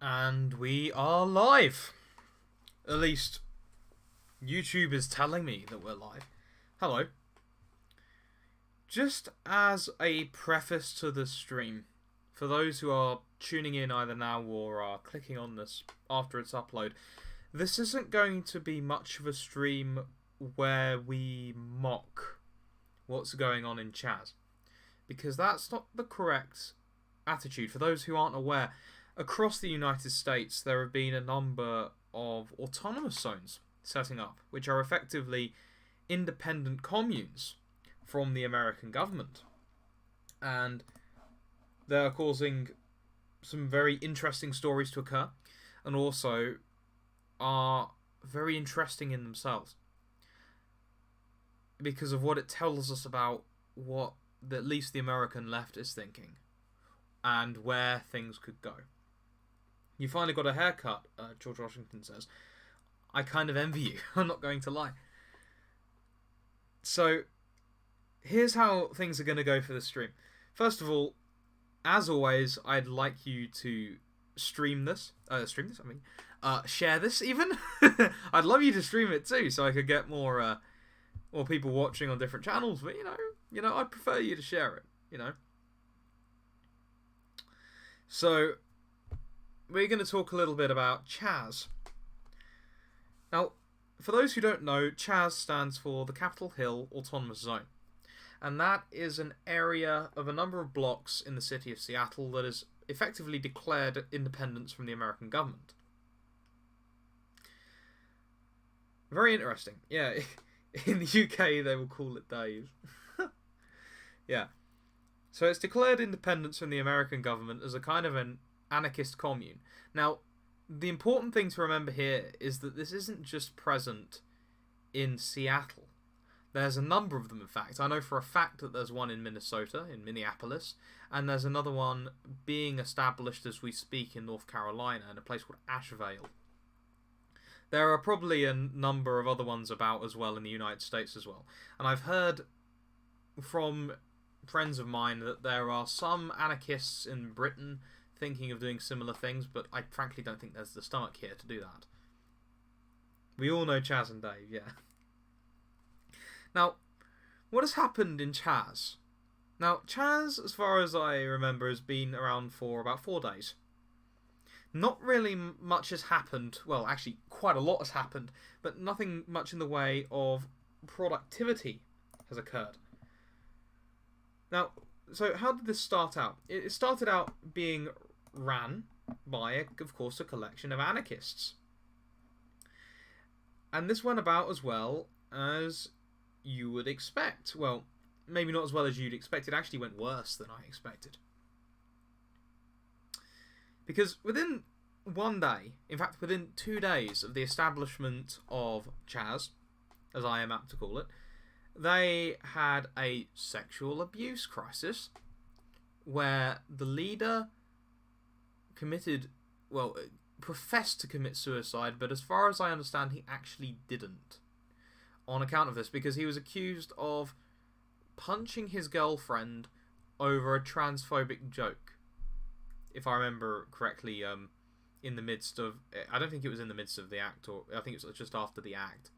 And we are live. At least, YouTube is telling me that we're live. Hello. Just as a preface to the stream, for those who are tuning in either now or are clicking on this after its upload, this isn't going to be much of a stream where we mock what's going on in Chaz. Because that's not the correct attitude. For those who aren't aware, across the United States, there have been a number of autonomous zones setting up, which are effectively independent communes from the American government. And they are causing some very interesting stories to occur, and also are very interesting in themselves because of what it tells us about what at least the American left is thinking and where things could go. You finally got a haircut, George Washington says. I kind of envy you, I'm not going to lie. So, here's how things are going to go for the stream. First of all, as always, I'd like you to share this even. I'd love you to stream it too, so I could get more people watching on different channels. But you know, I'd prefer you to share it. So, we're going to talk a little bit about Chaz. Now, for those who don't know, Chaz stands for the Capitol Hill Autonomous Zone. And that is an area of a number of blocks in the city of Seattle that has effectively declared independence from the American government. Very interesting. Yeah, in the UK they will call it Dave. Yeah. So it's declared independence from the American government as a kind of an anarchist commune. Now, the important thing to remember here is that this isn't just present in Seattle. There's a number of them, in fact. I know for a fact that there's one in Minnesota, in Minneapolis, and there's another one being established as we speak in North Carolina, in a place called Asheville. There are probably a number of other ones about as well in the United States as well. And I've heard from friends of mine that there are some anarchists in Britain thinking of doing similar things, but I frankly don't think there's the stomach here to do that. We all know Chaz and Dave, yeah. Now, what has happened in Chaz? Now, Chaz, as far as I remember, has been around for about 4 days. Not really much has happened. Well, actually, quite a lot has happened, but nothing much in the way of productivity has occurred. Now, so how did this start out? It started out being ran by, of course, a collection of anarchists. And this went about as well as you would expect. Well, maybe not as well as you'd expect. It actually went worse than I expected. Because within 1 day, in fact within 2 days of the establishment of Chaz, as I am apt to call it, they had a sexual abuse crisis where the leader professed to commit suicide, but as far as I understand, he actually didn't. On account of this, because he was accused of punching his girlfriend over a transphobic joke. If I remember correctly, in the midst of... I don't think it was in the midst of the act, or I think it was just after the act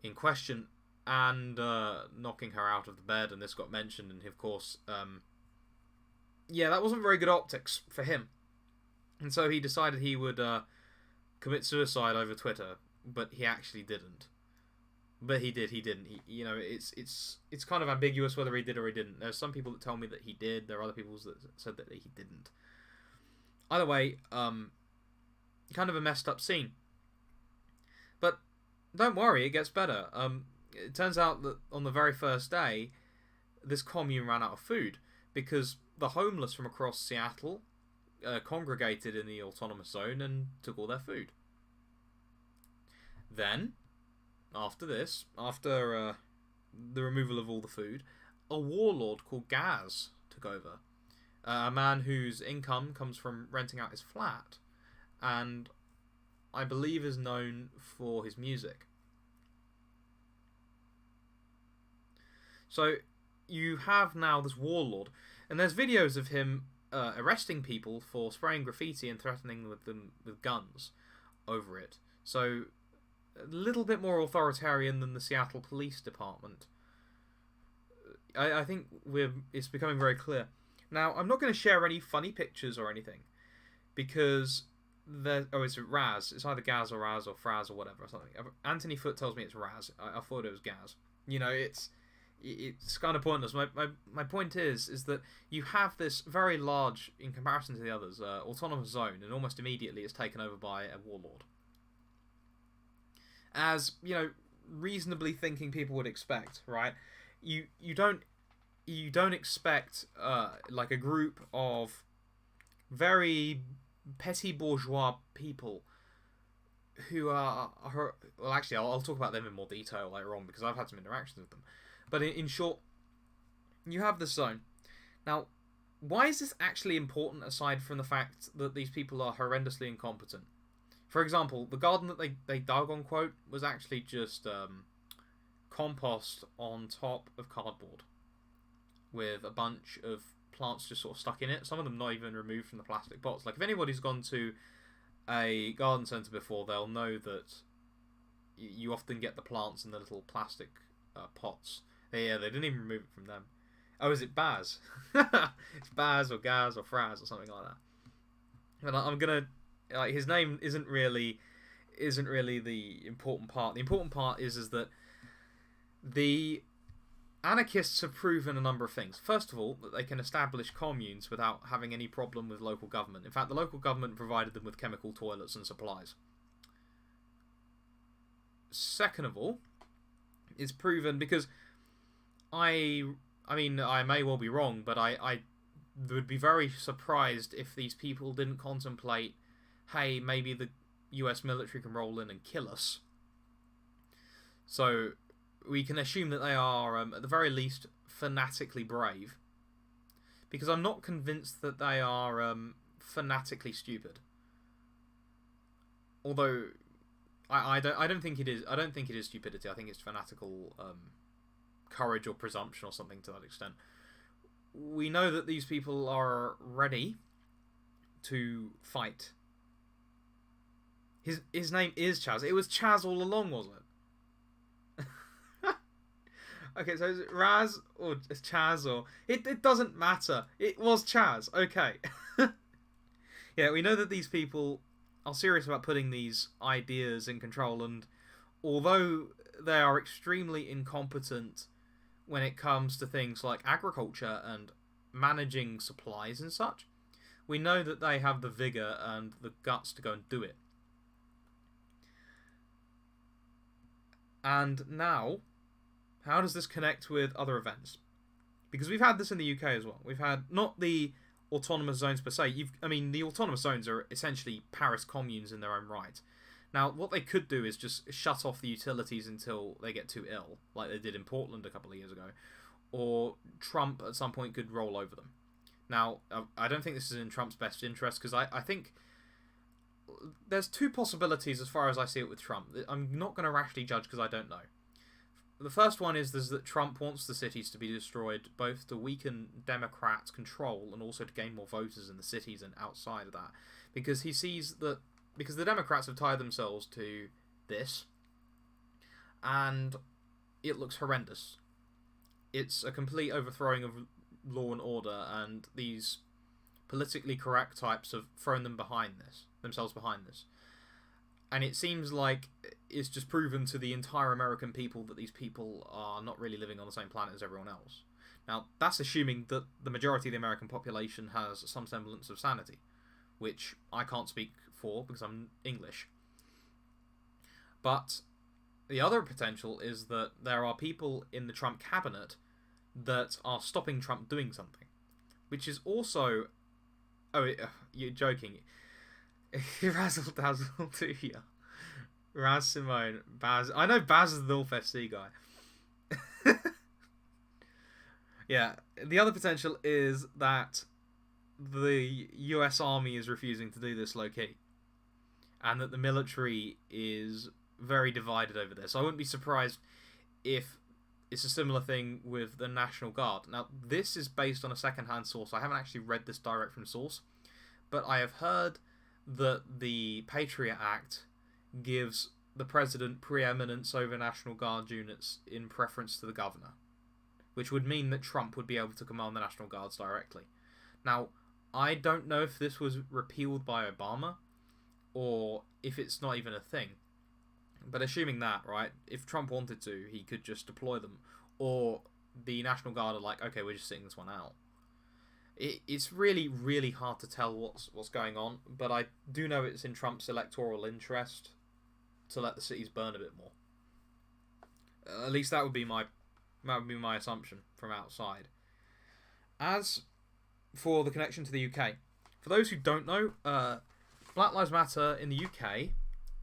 in question, and knocking her out of the bed, and this got mentioned, and of course, yeah, that wasn't very good optics for him. And so he decided he would commit suicide over Twitter, but he actually didn't. But he did, he didn't. It's kind of ambiguous whether he did or he didn't. There's some people that tell me that he did. There are other people that said that he didn't. Either way, kind of a messed up scene. But don't worry, it gets better. It turns out that on the very first day, this commune ran out of food because the homeless from across Seattle congregated in the autonomous zone and took all their food. Then, after the removal of all the food, a warlord called Gaz took over. A man whose income comes from renting out his flat, and I believe is known for his music. So, you have now this warlord, and there's videos of him arresting people for spraying graffiti and threatening them with guns over it. So a little bit more authoritarian than the Seattle Police Department. I think it's becoming very clear. Now, I'm not going to share any funny pictures or anything, because it's Raz. It's either Gaz or Raz or Fraz or whatever or something. Anthony Foote tells me it's Raz. I thought it was Gaz. You know, it's kind of pointless. My point is that you have this very large, in comparison to the others, autonomous zone, and almost immediately it's taken over by a warlord. As, you know, reasonably thinking people would expect, right? You don't expect like a group of very petty bourgeois people who are well, actually, I'll talk about them in more detail later on, because I've had some interactions with them. But in short, you have this zone. Now, why is this actually important, aside from the fact that these people are horrendously incompetent? For example, the garden that they dug, on quote, was actually just compost on top of cardboard with a bunch of plants just sort of stuck in it. Some of them not even removed from the plastic pots. Like, if anybody's gone to a garden centre before, they'll know that you often get the plants in the little plastic pots. They didn't even remove it from them. Oh, is it Baz? It's Baz or Gaz or Fraz or something like that. And I'm gonna, like, his name isn't really the important part. The important part is that the anarchists have proven a number of things. First of all, that they can establish communes without having any problem with local government. In fact, the local government provided them with chemical toilets and supplies. Second of all, it's proven because I mean, I may well be wrong, but I would be very surprised if these people didn't contemplate, hey, maybe the US military can roll in and kill us. So we can assume that they are, at the very least, fanatically brave. Because I'm not convinced that they are fanatically stupid. Although I don't think it is. I don't think it is stupidity. I think it's fanatical courage or presumption or something to that extent. We know that these people are ready to fight. His name is Chaz. It was Chaz all along, wasn't it? Okay, so is it Raz or Chaz or... It doesn't matter. It was Chaz. Okay. Yeah, we know that these people are serious about putting these ideas in control, and although they are extremely incompetent when it comes to things like agriculture and managing supplies and such, we know that they have the vigour and the guts to go and do it. And now, how does this connect with other events? Because we've had this in the UK as well. We've had, not the autonomous zones per se. The autonomous zones are essentially Paris communes in their own right. Now, what they could do is just shut off the utilities until they get too ill, like they did in Portland a couple of years ago. Or Trump at some point could roll over them. Now, I don't think this is in Trump's best interest, because I think there's two possibilities as far as I see it with Trump. I'm not going to rashly judge because I don't know. The first one is that Trump wants the cities to be destroyed, both to weaken Democrats' control and also to gain more voters in the cities and outside of that. Because he sees that, because the Democrats have tied themselves to this, and it looks horrendous. It's a complete overthrowing of law and order, and these politically correct types have thrown themselves behind this. And it seems like it's just proven to the entire American people that these people are not really living on the same planet as everyone else. Now, that's assuming that the majority of the American population has some semblance of sanity, which I can't speak for because I'm English. But the other potential is that there are people in the Trump cabinet that are stopping Trump doing something, which is also... Oh, you're joking. Razzle dazzle to you. Raz Simone, Baz. I know Baz is the North FC guy. Yeah, the other potential is that the US Army is refusing to do this low key, and that the military is very divided over this. I wouldn't be surprised if it's a similar thing with the National Guard. Now, this is based on a second-hand source. I haven't actually read this direct from source, but I have heard that the Patriot Act gives the president preeminence over National Guard units in preference to the governor, which would mean that Trump would be able to command the National Guards directly. Now, I don't know if this was repealed by Obama or if it's not even a thing. But assuming that, right, if Trump wanted to, he could just deploy them. Or the National Guard are like, okay, we're just sitting this one out. It's really, really hard to tell what's going on, but I do know it's in Trump's electoral interest to let the cities burn a bit more. At least that would be my assumption from outside. As for the connection to the UK, for those who don't know, Black Lives Matter in the UK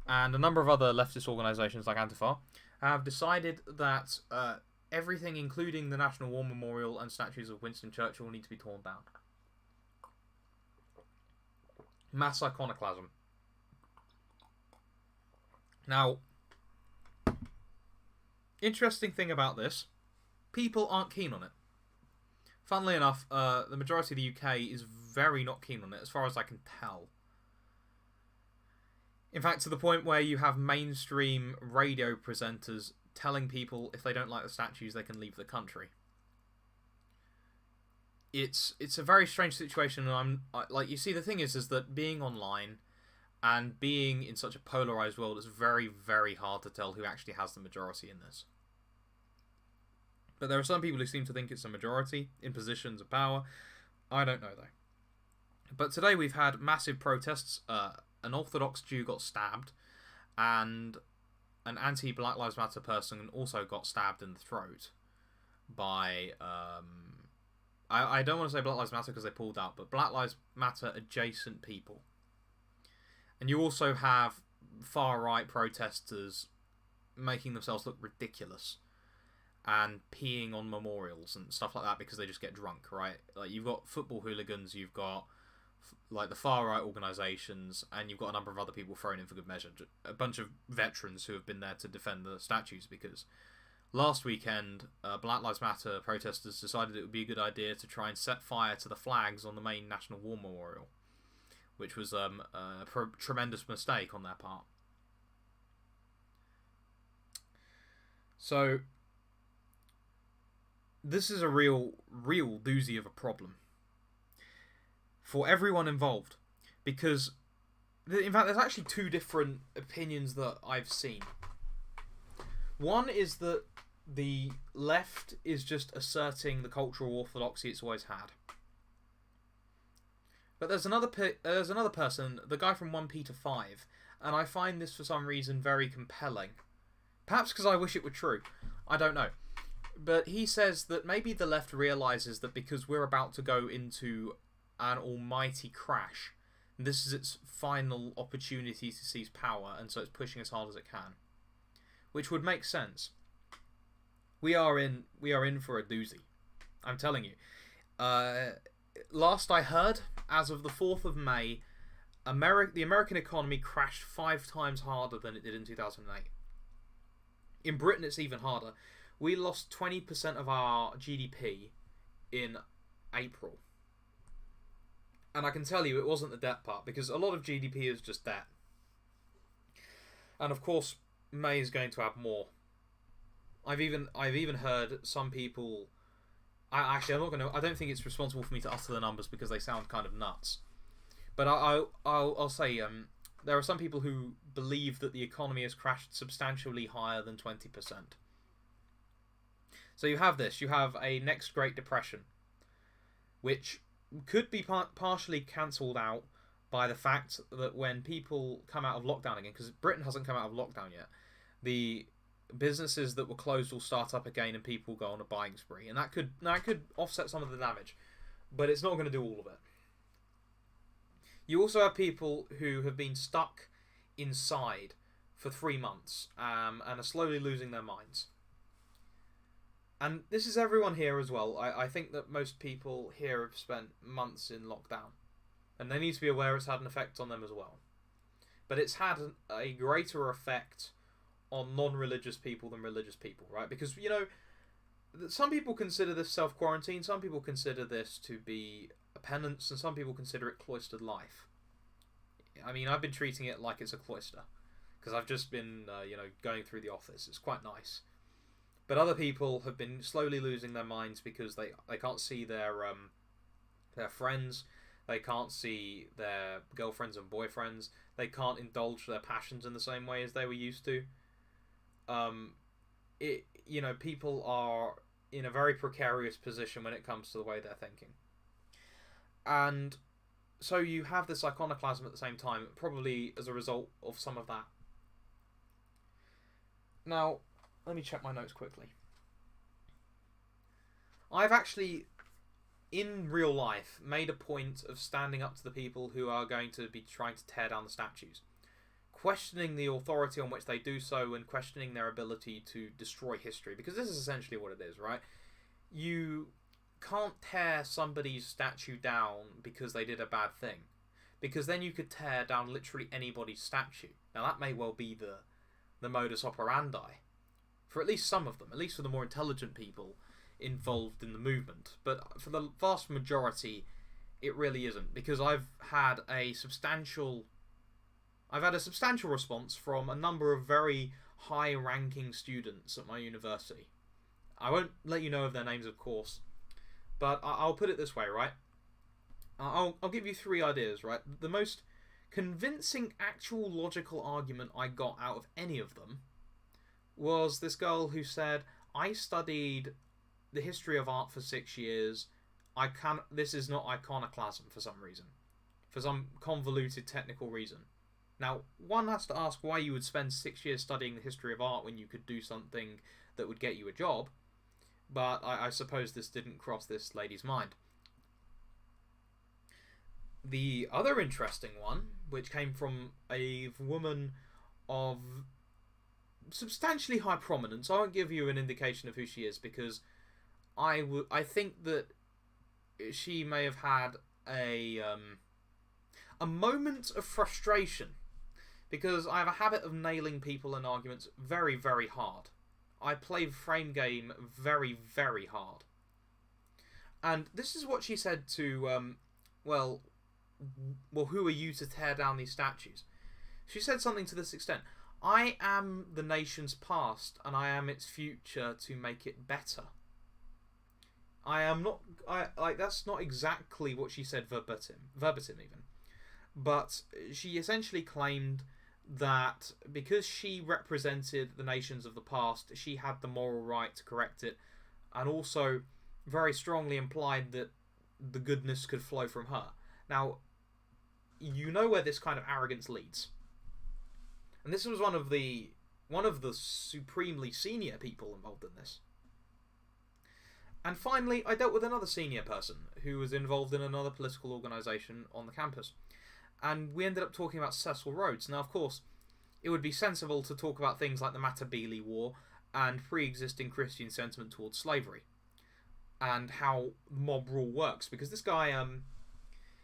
and a number of other leftist organisations like Antifa have decided that everything, including the National War Memorial and statues of Winston Churchill, need to be torn down. Mass iconoclasm. Now, interesting thing about this, people aren't keen on it. Funnily enough, the majority of the UK is very not keen on it, as far as I can tell. In fact, to the point where you have mainstream radio presenters telling people if they don't like the statues, they can leave the country. It's a very strange situation, and you see, the thing is that being online and being in such a polarized world, it's very, very hard to tell who actually has the majority in this. But there are some people who seem to think it's a majority in positions of power. I don't know, though. But today we've had massive protests. An Orthodox Jew got stabbed, and an anti-Black Lives Matter person also got stabbed in the throat by... I don't want to say Black Lives Matter because they pulled out, but Black Lives Matter adjacent people. And you also have far-right protesters making themselves look ridiculous and peeing on memorials and stuff like that because they just get drunk, right? Like, you've got football hooligans, you've got like the far-right organisations, and you've got a number of other people thrown in for good measure. A bunch of veterans who have been there to defend the statues, because last weekend, Black Lives Matter protesters decided it would be a good idea to try and set fire to the flags on the main National War Memorial, which was a tremendous mistake on their part. So, this is a real doozy of a problem for everyone involved, because, in fact, there's actually two different opinions that I've seen. One is that the left is just asserting the cultural orthodoxy it's always had. But there's another person, the guy from 1 Peter 5, and I find this for some reason very compelling. Perhaps because I wish it were true. I don't know. But he says that maybe the left realises that because we're about to go into an almighty crash, this is its final opportunity to seize power, and so it's pushing as hard as it can. Which would make sense. We are in for a doozy. I'm telling you. Last I heard, as of the 4th of May, the American economy crashed 5 times harder than it did in 2008. In Britain, it's even harder. We lost 20% of our GDP in April. And I can tell you it wasn't the debt part, because a lot of GDP is just debt. And of course, May is going to have more. I've even heard some people... I don't think it's responsible for me to utter the numbers because they sound kind of nuts. But I'll say there are some people who believe that the economy has crashed substantially higher than 20%. So you have this. You have a next Great Depression, which could be partially cancelled out by the fact that when people come out of lockdown again, because Britain hasn't come out of lockdown yet, the businesses that were closed will start up again and people go on a buying spree, and that could offset some of the damage, but it's not going to do all of it. You also have people who have been stuck inside for 3 months and are slowly losing their minds. And this is everyone here as well. I think that most people here have spent months in lockdown, and they need to be aware it's had an effect on them as well. But it's had a greater effect on non-religious people than religious people, right? Because, you know, some people consider this self-quarantine, some people consider this to be a penance, and some people consider it cloistered life. I mean, I've been treating it like it's a cloister, because I've just been, going through the office. It's quite nice. But other people have been slowly losing their minds because they can't see their friends, they can't see their girlfriends and boyfriends, they can't indulge their passions in the same way as they were used to. People are in a very precarious position when it comes to the way they're thinking. And so you have this iconoclasm at the same time, probably as a result of some of that. Now, let me check my notes quickly. I've actually, in real life, made a point of standing up to the people who are going to be trying to tear down the statues, questioning the authority on which they do so, and questioning their ability to destroy history, because this is essentially what it is, right? You can't tear somebody's statue down because they did a bad thing, because then you could tear down literally anybody's statue. Now that may well be the modus operandi for at least some of them, at least for the more intelligent people involved in the movement, but for the vast majority it really isn't, because I've had a substantial response from a number of very high-ranking students at my university. I won't let you know of their names, of course, but I'll put it this way, right? I'll give you 3 ideas, right? The most convincing actual logical argument I got out of any of them was this girl who said, I studied the history of art for 6 years. This is not iconoclasm for some reason. For some convoluted technical reason. Now, one has to ask why you would spend 6 years studying the history of art when you could do something that would get you a job. But I suppose this didn't cross this lady's mind. The other interesting one, which came from a woman of substantially high prominence. I won't give you an indication of who she is, because I think that she may have had a moment of frustration, because I have a habit of nailing people in arguments very, very hard. I play frame game very, very hard. And this is what she said to, well, who are you to tear down these statues? She said something to this extent: I am the nation's past, and I am its future to make it better. That's not exactly what she said verbatim even. But she essentially claimed that because she represented the nations of the past, she had the moral right to correct it, and also very strongly implied that the goodness could flow from her. Now, you know where this kind of arrogance leads. And this was one of the supremely senior people involved in this. And finally, I dealt with another senior person who was involved in another political organisation on the campus. And we ended up talking about Cecil Rhodes. Now, of course, it would be sensible to talk about things like the Matabele War and pre-existing Christian sentiment towards slavery, and how mob rule works, because this guy,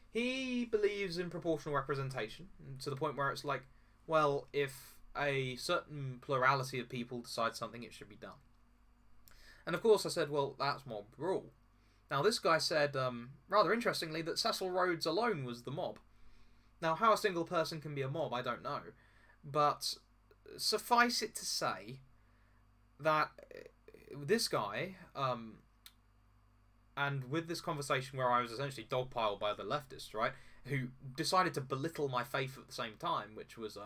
he believes in proportional representation, to the point where it's like, well, if a certain plurality of people decide something, it should be done. And of course I said, well, that's mob rule. Now this guy said, rather interestingly, that Cecil Rhodes alone was the mob. Now, how a single person can be a mob, I don't know. But suffice it to say that this guy, and with this conversation where I was essentially dogpiled by the leftists, right, who decided to belittle my faith at the same time, which was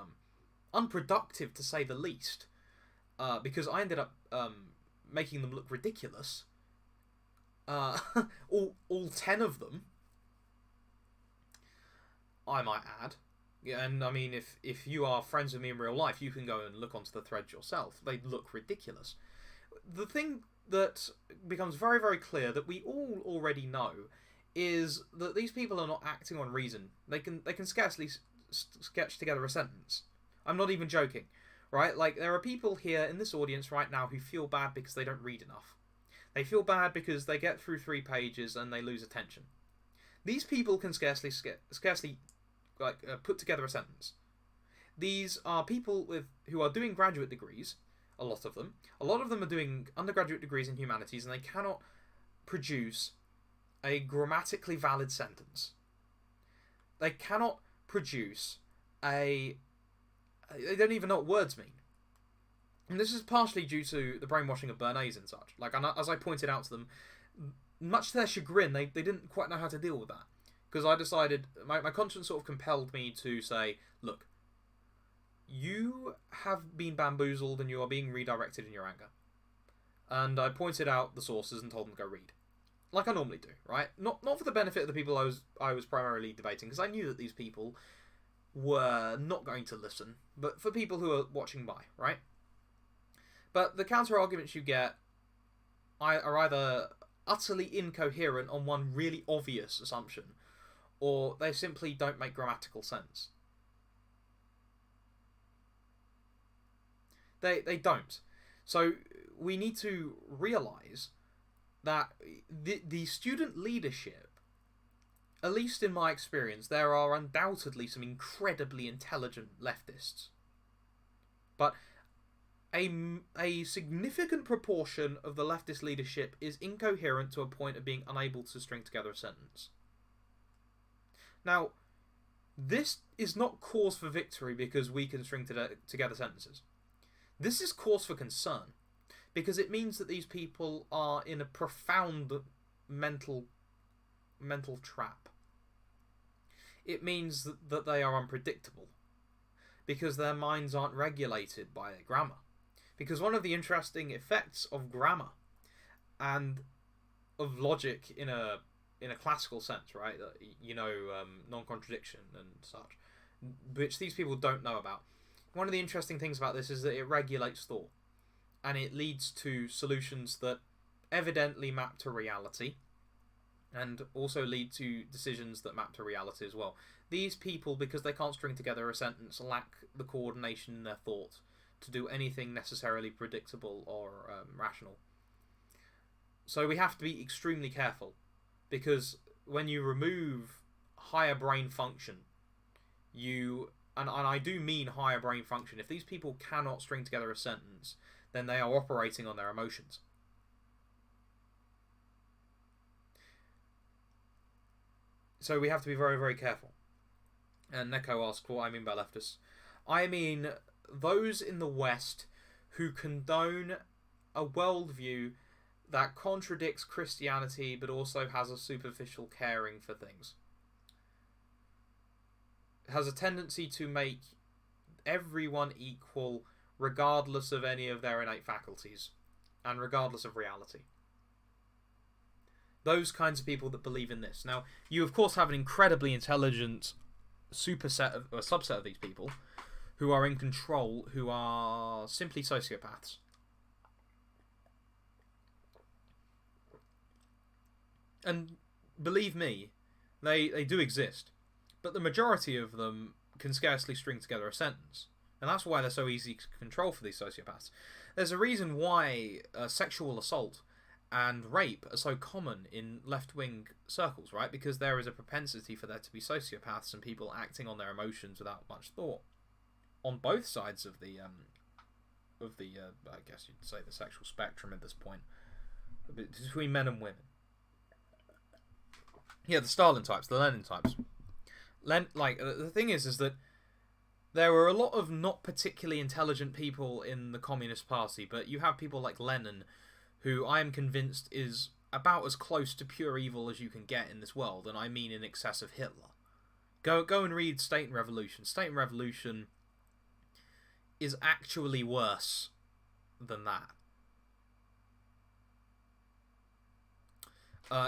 unproductive to say the least, because I ended up making them look ridiculous. All 10 of them, I might add. Yeah, and I mean, if you are friends with me in real life, you can go and look onto the threads yourself. They look ridiculous. The thing that becomes very, very clear that we all already know is that these people are not acting on reason. They can scarcely sketch together a sentence. I'm not even joking, right? Like, there are people here in this audience right now who feel bad because they don't read enough. They feel bad because they get through 3 pages and they lose attention. These people can scarcely put together a sentence. These are people who are doing graduate degrees. a lot of them. A lot of them are doing undergraduate degrees in humanities, and they cannot produce a grammatically valid sentence. They cannot produce they don't even know what words mean. And this is partially due to the brainwashing of Bernays and such. Like, as I pointed out to them, much to their chagrin, they didn't quite know how to deal with that. Because I decided, my conscience sort of compelled me to say, look, you have been bamboozled and you are being redirected in your anger. And I pointed out the sources and told them to go read. Like I normally do, right? Not for the benefit of the people I was primarily debating, because I knew that these people were not going to listen, but for people who are watching by, right? But the counter-arguments you get are either utterly incoherent on one really obvious assumption, or they simply don't make grammatical sense. They don't. So we need to realise that the student leadership, at least in my experience, there are undoubtedly some incredibly intelligent leftists. But a significant proportion of the leftist leadership is incoherent to a point of being unable to string together a sentence. Now, this is not cause for victory because we can string together sentences. This is cause for concern, because it means that these people are in a profound mental trap. It means that they are unpredictable, because their minds aren't regulated by their grammar. Because one of the interesting effects of grammar and of logic in a classical sense, right? Non-contradiction and such, which these people don't know about. One of the interesting things about this is that it regulates thought, and it leads to solutions that evidently map to reality, and also lead to decisions that map to reality as well. These people, because they can't string together a sentence, lack the coordination in their thought to do anything necessarily predictable or rational. So we have to be extremely careful, because when you remove higher brain function, and I do mean higher brain function, if these people cannot string together a sentence, then they are operating on their emotions. So we have to be very, very careful. And Neko asks what I mean by leftists. I mean those in the West who condone a worldview that contradicts Christianity but also has a superficial caring for things. It has a tendency to make everyone equal regardless of any of their innate faculties and regardless of reality. Those kinds of people that believe in this. Now, you of course have an incredibly intelligent subset of these people who are in control, who are simply sociopaths. And believe me, they do exist. But the majority of them can scarcely string together a sentence. And that's why they're so easy to control for these sociopaths. There's a reason why sexual assault and rape are so common in left-wing circles, right? Because there is a propensity for there to be sociopaths and people acting on their emotions without much thought. On both sides of the I guess you'd say the sexual spectrum at this point, between men and women. Yeah, the Stalin types, the Lenin types. The thing is that there were a lot of not particularly intelligent people in the Communist Party, but you have people like Lenin, who I am convinced is about as close to pure evil as you can get in this world, and I mean in excess of Hitler. Go and read State and Revolution. State and Revolution is actually worse than that.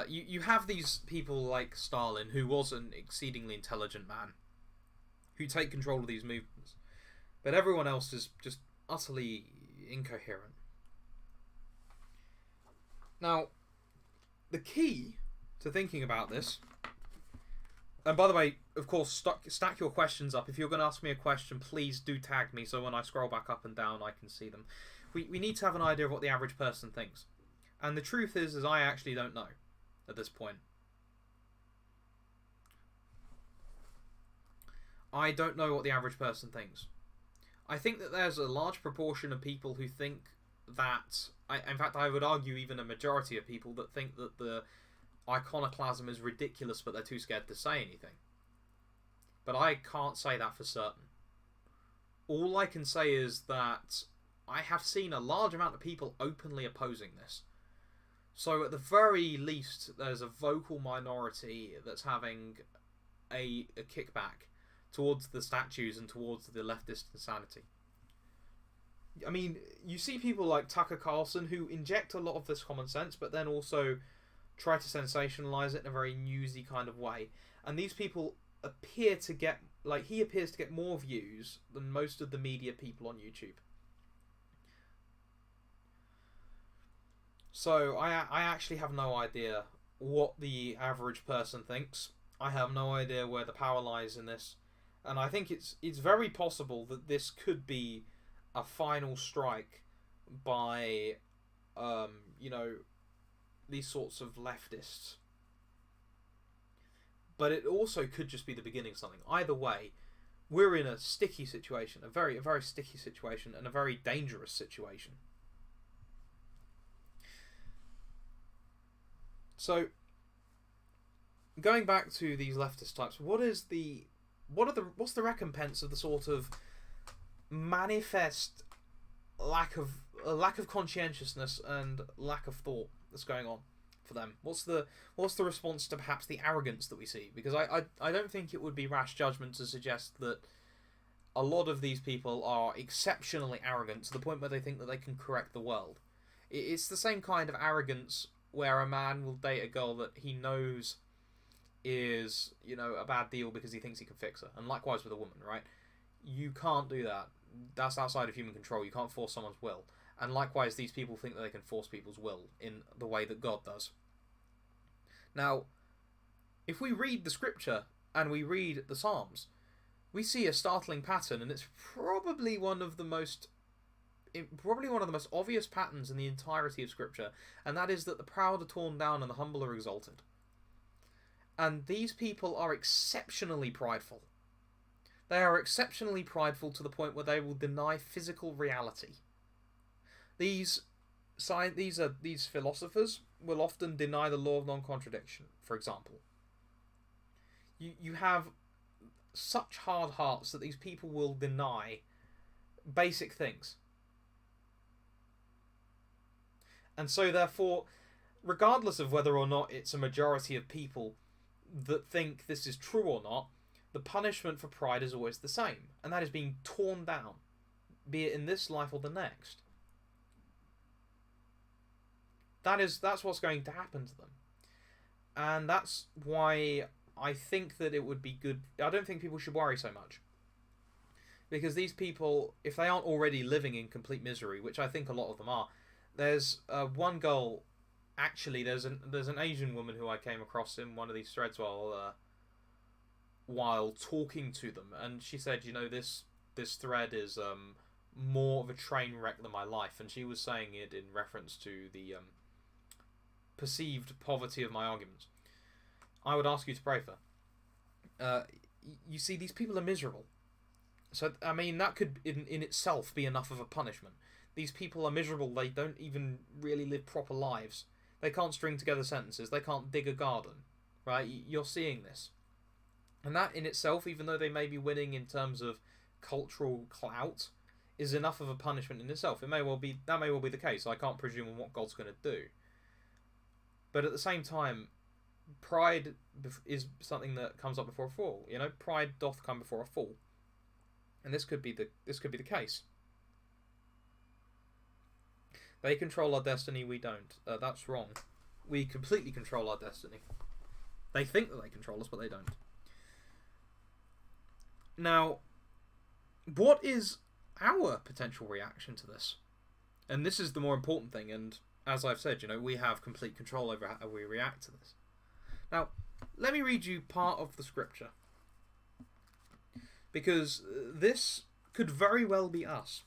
You have these people like Stalin, who was an exceedingly intelligent man, who take control of these movements. But everyone else is just utterly incoherent. Now, the key to thinking about this, and by the way, of course, stack your questions up. If you're going to ask me a question, please do tag me so when I scroll back up and down I can see them. We need to have an idea of what the average person thinks. And the truth is I actually don't know at this point. I don't know what the average person thinks. I think that there's a large proportion of people who think that... in fact, I would argue even a majority of people that think that the iconoclasm is ridiculous, but they're too scared to say anything. But I can't say that for certain. All I can say is that I have seen a large amount of people openly opposing this. So at the very least, there's a vocal minority that's having a kickback towards the statues and towards the leftist insanity. I mean, you see people like Tucker Carlson who inject a lot of this common sense, but then also try to sensationalize it in a very newsy kind of way. And these people appear to get, like, he appears to get more views than most of the media people on YouTube. So I actually have no idea what the average person thinks. I have no idea where the power lies in this. And I think it's very possible that this could be a final strike by, you know, these sorts of leftists. But it also could just be the beginning of something. Either way, we're in a sticky situation, a very sticky situation, and a very dangerous situation. So, going back to these leftist types, what's the recompense of the sort of manifest lack of conscientiousness and lack of thought that's going on for them? What's the response to perhaps the arrogance that we see? Because I don't think it would be rash judgment to suggest that a lot of these people are exceptionally arrogant to the point where they think that they can correct the world. It's the same kind of arrogance where a man will date a girl that he knows is, you know, a bad deal because he thinks he can fix her. And likewise with a woman, right? You can't do that. That's outside of human control. You can't force someone's will. And likewise, these people think that they can force people's will in the way that God does. Now, if we read the scripture and we read the Psalms, we see a startling pattern, and it's probably one of the most obvious patterns in the entirety of scripture, and that is that the proud are torn down and the humble are exalted. And these people are exceptionally prideful. They are exceptionally prideful to the point where they will deny physical reality. These philosophers will often deny the law of non-contradiction, for example. You have such hard hearts that these people will deny basic things. And so, therefore, regardless of whether or not it's a majority of people that think this is true or not, the punishment for pride is always the same, and that is being torn down, be it in this life or the next. That's what's going to happen to them. And that's why I think that it would be good. I don't think people should worry so much. Because these people, if they aren't already living in complete misery, which I think a lot of them are, there's one girl, actually, there's an Asian woman who I came across in one of these threads while talking to them, and she said, you know, this thread is more of a train wreck than my life, and she was saying it in reference to the perceived poverty of my arguments. I would ask you to pray for her. You see, these people are miserable. So, I mean, that could in itself be enough of a punishment. These people are miserable. They don't even really live proper lives. They can't string together sentences. They can't dig a garden. Right? You're seeing this. And that in itself, even though they may be winning in terms of cultural clout, is enough of a punishment in itself. That may well be the case. I can't presume on what God's going to do. But at the same time, pride is something that comes up before a fall. You know, pride doth come before a fall. And this could be the case. They control our destiny, we don't. That's wrong. We completely control our destiny. They think that they control us, but they don't. Now, what is our potential reaction to this? And this is the more important thing, and as I've said, you know, we have complete control over how we react to this. Now, let me read you part of the scripture. Because this could very well be us.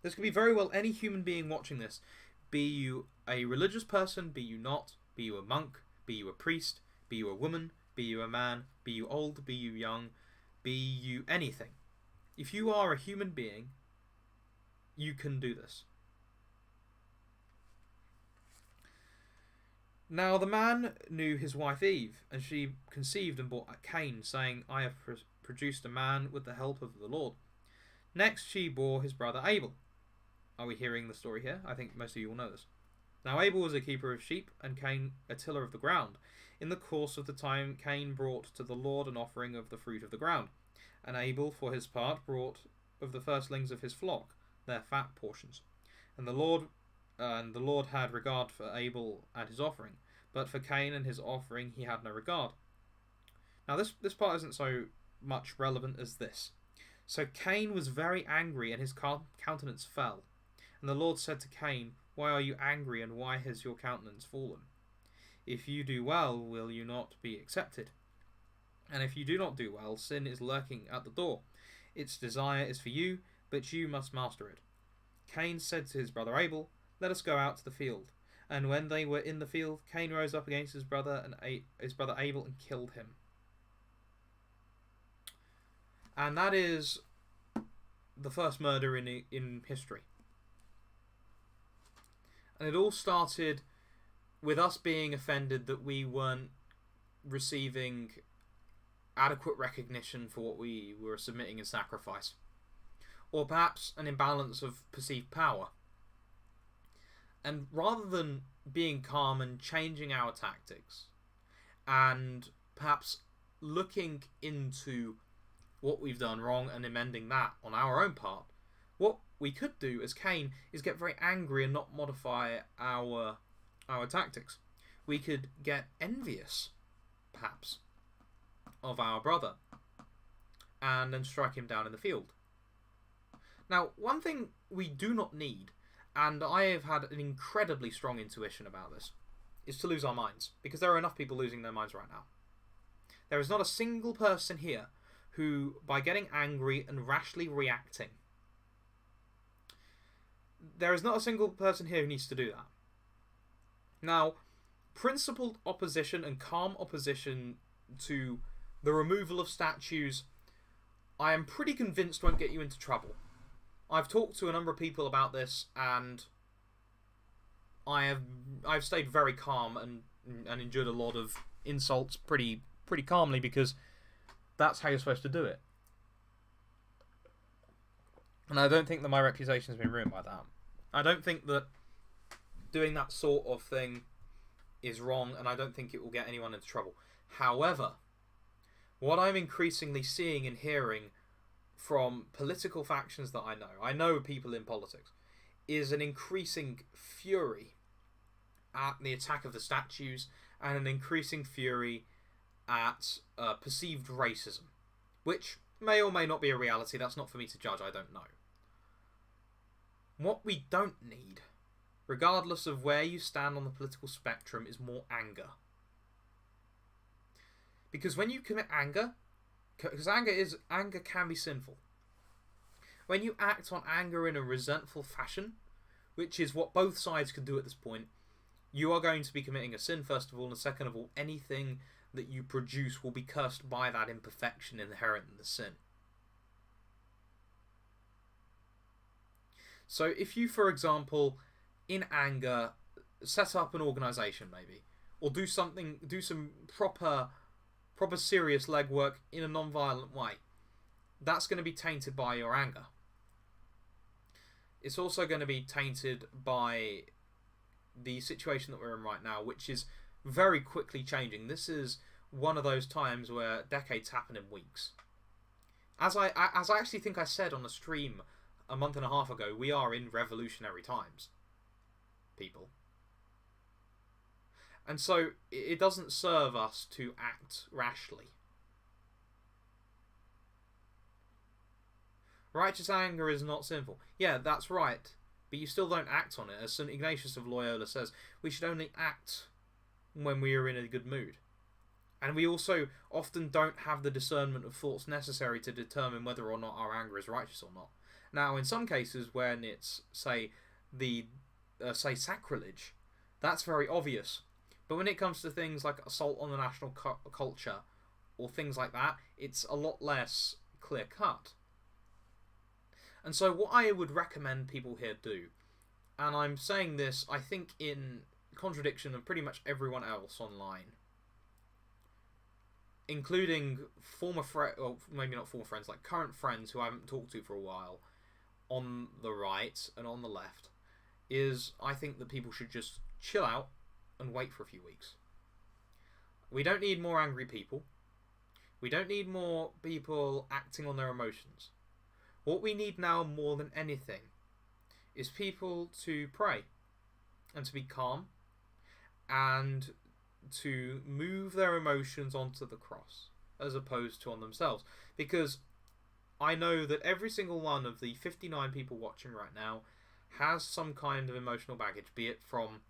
This could be very well any human being watching this. Be you a religious person, be you not, be you a monk, be you a priest, be you a woman, be you a man, be you old, be you young, be you anything. If you are a human being you can do this. Now the man knew his wife Eve, and she conceived and bore Cain, saying, I have produced a man with the help of the Lord. Next she bore his brother Abel. Are we hearing the story here? I think most of you will know this. Now Abel was a keeper of sheep, and Cain a tiller of the ground. In the course of the time, Cain brought to the Lord an offering of the fruit of the ground, and Abel, for his part, brought of the firstlings of his flock, their fat portions. And the Lord had regard for Abel and his offering, but for Cain and his offering he had no regard. Now this part isn't so much relevant as this. So Cain was very angry, and his countenance fell. And the Lord said to Cain, Why are you angry, and why has your countenance fallen? If you do well, will you not be accepted? And if you do not do well, sin is lurking at the door. Its desire is for you, but you must master it. Cain said to his brother Abel, Let us go out to the field. And when they were in the field, Cain rose up against his brother Abel and killed him. And that is the first murder in history. And it all started with us being offended that we weren't receiving adequate recognition for what we were submitting in sacrifice. Or perhaps an imbalance of perceived power. And rather than being calm and changing our tactics, and perhaps looking into what we've done wrong and amending that on our own part, what we could do as Cain is get very angry and not modify our tactics. We could get envious, perhaps, of our brother, and then strike him down in the field. Now, one thing we do not need, and I have had an incredibly strong intuition about this, is to lose our minds, because there are enough people losing their minds right now. There is not a single person here who, by getting angry and rashly reacting, there is not a single person here who needs to do that. Now, principled opposition and calm opposition to the removal of statues, I am pretty convinced won't get you into trouble. I've talked to a number of people about this, and I've stayed very calm and endured a lot of insults pretty calmly, because that's how you're supposed to do it. And I don't think that my reputation has been ruined by that. I don't think that doing that sort of thing is wrong, and I don't think it will get anyone into trouble. However, what I'm increasingly seeing and hearing from political factions that I know people in politics, is an increasing fury at the attack of the statues, and an increasing fury at perceived racism, which may or may not be a reality. That's not for me to judge. I don't know. What we don't need, regardless of where you stand on the political spectrum, is more anger. Because when you commit anger, because anger can be sinful. When you act on anger in a resentful fashion, which is what both sides can do at this point, you are going to be committing a sin, first of all, and second of all, anything that you produce will be cursed by that imperfection inherent in the sin. So if you, for example, in anger, set up an organisation maybe, or do some proper serious legwork in a non-violent way, that's going to be tainted by your anger. It's also going to be tainted by the situation that we're in right now, which is very quickly changing. This is one of those times where decades happen in weeks. As I actually think I said on a stream a month and a half ago, we are in revolutionary times, people. And so it doesn't serve us to act rashly. Righteous anger is not sinful. Yeah, that's right. But you still don't act on it. As St. Ignatius of Loyola says, we should only act when we are in a good mood. And we also often don't have the discernment of thoughts necessary to determine whether or not our anger is righteous or not. Now, in some cases, when it's, say sacrilege, that's very obvious. But when it comes to things like assault on the national culture, or things like that, it's a lot less clear-cut. And so what I would recommend people here do, and I'm saying this, I think, in contradiction of pretty much everyone else online, including former friends, or maybe not former friends, like current friends who I haven't talked to for a while, on the right and on the left, is I think that people should just chill out and wait for a few weeks. We don't need more angry people. We don't need more people acting on their emotions. What we need now more than anything is people to pray and to be calm and to move their emotions onto the cross as opposed to on themselves. Because I know that every single one of the 59 people watching right now has some kind of emotional baggage, be it from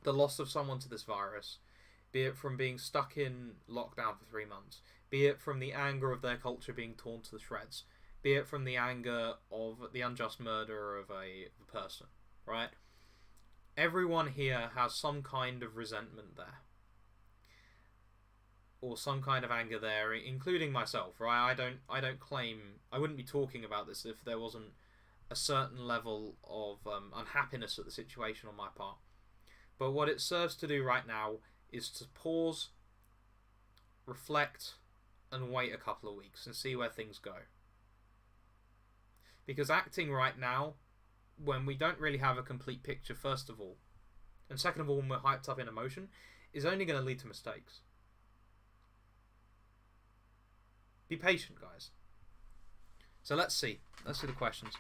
the loss of someone to this virus, be it from being stuck in lockdown for 3 months, be it from the anger of their culture being torn to the shreds, be it from the anger of the unjust murder of a person, right? Everyone here has some kind of resentment there, or some kind of anger there, including myself, right? I don't claim, I wouldn't be talking about this if there wasn't a certain level of unhappiness at the situation on my part. But what it serves to do right now is to pause, reflect, and wait a couple of weeks and see where things go. Because acting right now, when we don't really have a complete picture, first of all, and second of all, when we're hyped up in emotion, is only going to lead to mistakes. Be patient, guys. So let's see. Let's see the questions.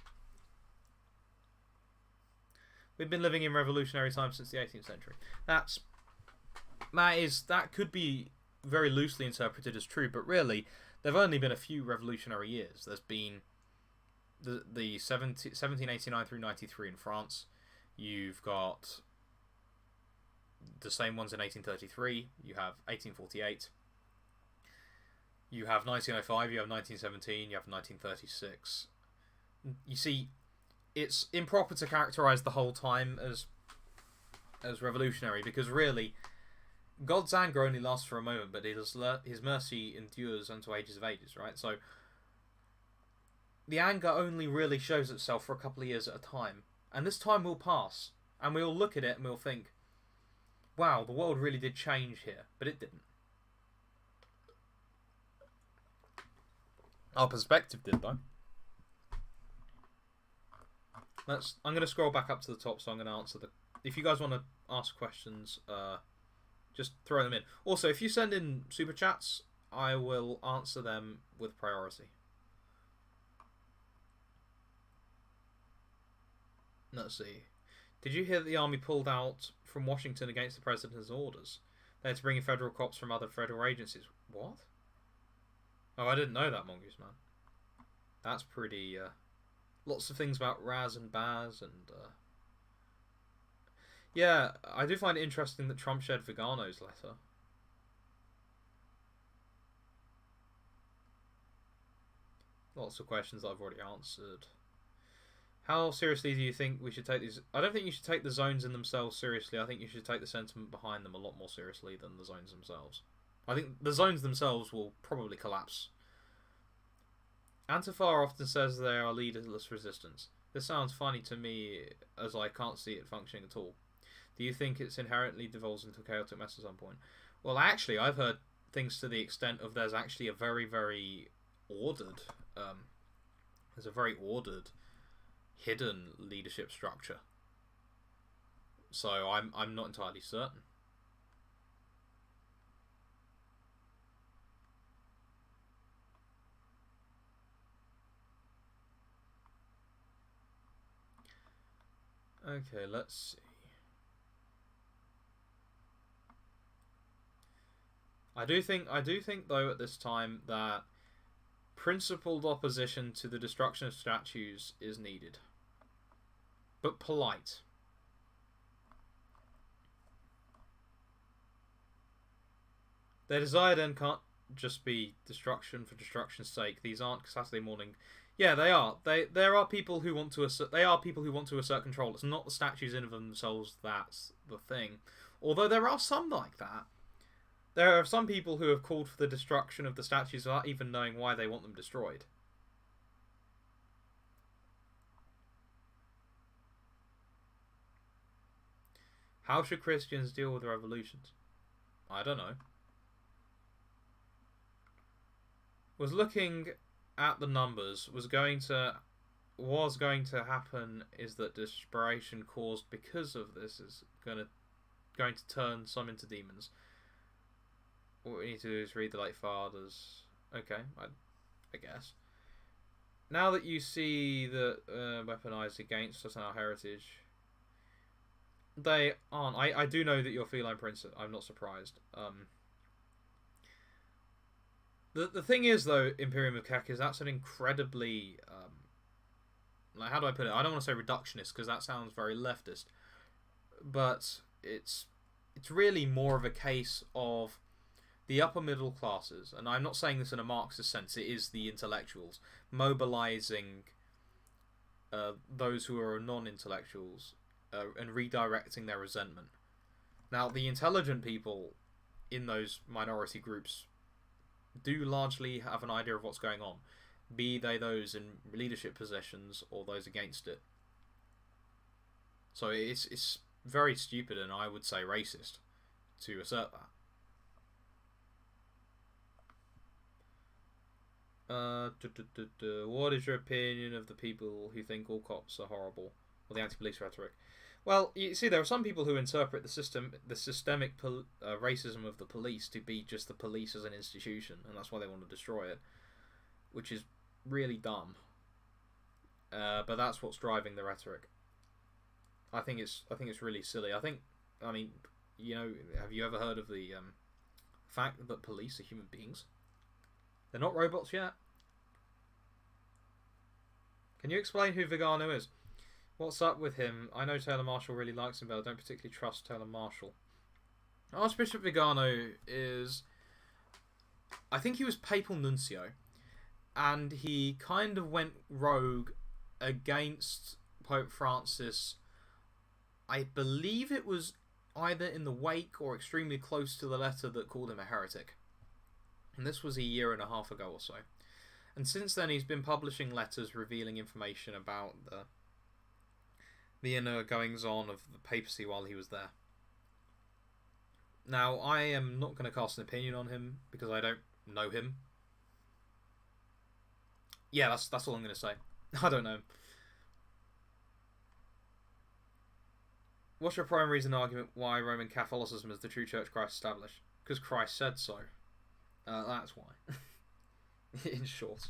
We've been living in revolutionary times since the 18th century. That could be very loosely interpreted as true, but really, there have only been a few revolutionary years. There's been the 1789 through 93 in France. You've got the same ones in 1833. You have 1848. You have 1905. You have 1917. You have 1936. You see, it's improper to characterize the whole time as revolutionary, because really, God's anger only lasts for a moment, but his mercy endures unto ages of ages, right? So the anger only really shows itself for a couple of years at a time, and this time will pass, and we'll look at it and we'll think, wow, the world really did change here, but it didn't. Our perspective did, though. I'm going to scroll back up to the top, so I'm going to answer if you guys want to ask questions, just throw them in. Also, if you send in super chats, I will answer them with priority. Let's see. Did you hear that the army pulled out from Washington against the president's orders? They had to bring in federal cops from other federal agencies. What? Oh, I didn't know that, Mongoose Man. That's pretty... lots of things about Raz and Baz and... Yeah, I do find it interesting that Trump shared Vigano's letter. Lots of questions that I've already answered. How seriously do you think we should take these? I don't think you should take the zones in themselves seriously. I think you should take the sentiment behind them a lot more seriously than the zones themselves. I think the zones themselves will probably collapse. Antifa often says they are leaderless resistance. This sounds funny to me, as I can't see it functioning at all. Do you think it's inherently devolves into a chaotic mess at some point? Well, actually, I've heard things to the extent of there's actually a very, very ordered... there's a very ordered... hidden leadership structure. So I'm not entirely certain. Okay, let's see. I do think though at this time that principled opposition to the destruction of statues is needed. But polite. Their desire then can't just be destruction for destruction's sake. These aren't Saturday morning. Yeah, they are. There are people who want to assert. They are people who want to assert control. It's not the statues in of themselves that's the thing. Although there are some like that. There are some people who have called for the destruction of the statues without even knowing why they want them destroyed. How should Christians deal with revolutions? I don't know. Was looking at the numbers. Was going to happen is that desperation caused because of this is going to turn some into demons. What we need to do is read the late fathers. Okay, I guess. Now that you see that weaponized against us and our heritage, they aren't. I do know that you're feline prince. I'm not surprised. The thing is, though, Imperium of Kek is that's an incredibly like, how do I put it? I don't want to say reductionist because that sounds very leftist, but it's really more of a case of the upper middle classes, and I'm not saying this in a Marxist sense. It is the intellectuals mobilizing those who are non-intellectuals and redirecting their resentment. Now, the intelligent people in those minority groups do largely have an idea of what's going on, be they those in leadership positions or those against it. So it's very stupid, and I would say racist, to assert that. What is your opinion of the people who think all cops are horrible, or the anti-police rhetoric? Well, you see, there are some people who interpret the systemic racism of the police to be just the police as an institution, and that's why they want to destroy it, which is really dumb. But that's what's driving the rhetoric. I think it's really silly. I mean, you know, have you ever heard of the fact that police are human beings? They're not robots yet. Can you explain who Vigano is? What's up with him? I know Taylor Marshall really likes him, but I don't particularly trust Taylor Marshall. Archbishop Vigano is... I think he was papal nuncio, and he kind of went rogue against Pope Francis. I believe it was either in the wake or extremely close to the letter that called him a heretic. And this was a year and a half ago or so. And since then he's been publishing letters revealing information about the inner goings-on of the papacy while he was there. Now, I am not going to cast an opinion on him because I don't know him. Yeah, that's all I'm going to say. I don't know him. What's your prime reason argument why Roman Catholicism is the true church Christ established? Because Christ said so. That's why. In short.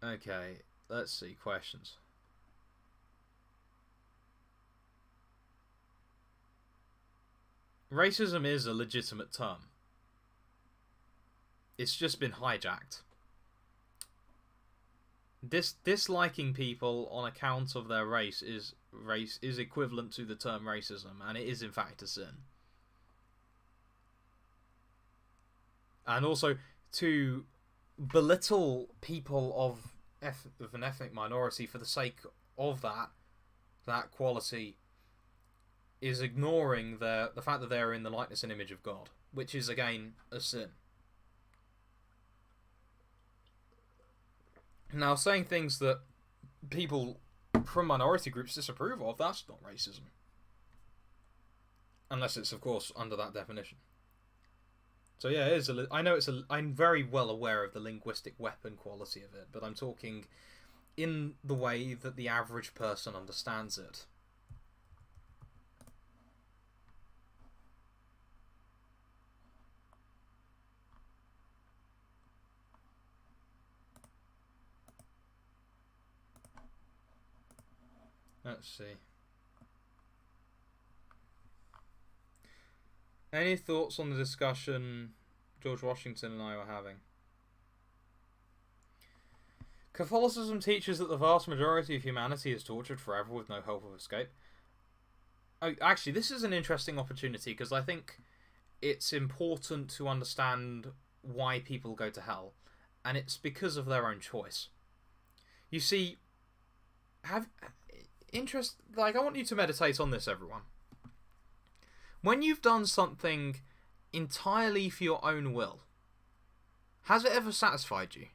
Okay, let's see. Questions. Racism is a legitimate term. It's just been hijacked. Disliking people on account of their race is equivalent to the term racism, and it is in fact a sin. And also, to belittle people of an ethnic minority for the sake of that quality is ignoring the fact that they're in the likeness and image of God, which is again a sin. Now, saying things that people from minority groups disapprove of, that's not racism. Unless it's, of course, under that definition. So yeah, it is I'm very well aware of the linguistic weapon quality of it, but I'm talking in the way that the average person understands it. Let's see. Any thoughts on the discussion George Washington and I were having? Catholicism teaches that the vast majority of humanity is tortured forever with no hope of escape. Oh, actually, this is an interesting opportunity because I think it's important to understand why people go to hell, and it's because of their own choice. You see, I want you to meditate on this, everyone. When you've done something entirely for your own will, has it ever satisfied you?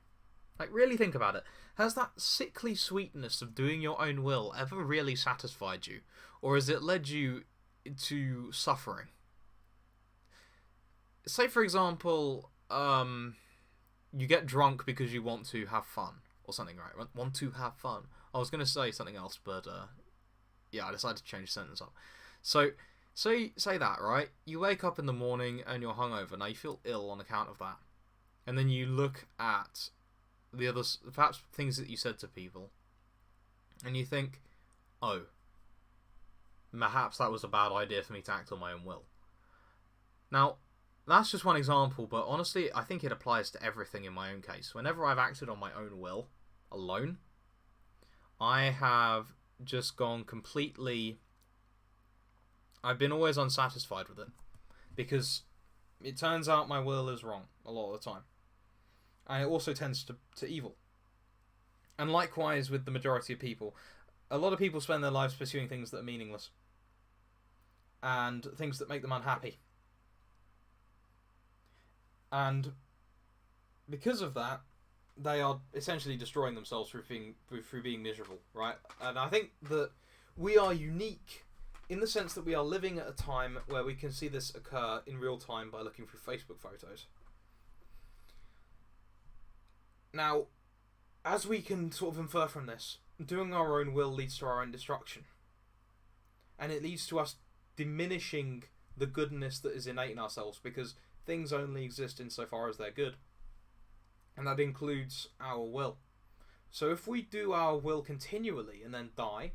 Like, really think about it. Has that sickly sweetness of doing your own will ever really satisfied you? Or has it led you to suffering? Say, for example, you get drunk because you want to have fun. Or something, right? Want to have fun. I was going to say something else, but, yeah, I decided to change the sentence up. So, say that, right? You wake up in the morning and you're hungover. Now, you feel ill on account of that. And then you look at the other, perhaps things that you said to people, and you think, oh, perhaps that was a bad idea for me to act on my own will. Now, that's just one example, but honestly, I think it applies to everything in my own case. Whenever I've acted on my own will, alone, I have just gone completely... I've been always unsatisfied with it. Because it turns out my will is wrong a lot of the time. And it also tends to evil. And likewise with the majority of people. A lot of people spend their lives pursuing things that are meaningless. And things that make them unhappy. And because of that, they are essentially destroying themselves through being miserable, right? And I think that we are unique in the sense that we are living at a time where we can see this occur in real time by looking through Facebook photos. Now, as we can sort of infer from this, doing our own will leads to our own destruction. And it leads to us diminishing the goodness that is innate in ourselves, because things only exist insofar as they're good. And that includes our will. So if we do our will continually and then die,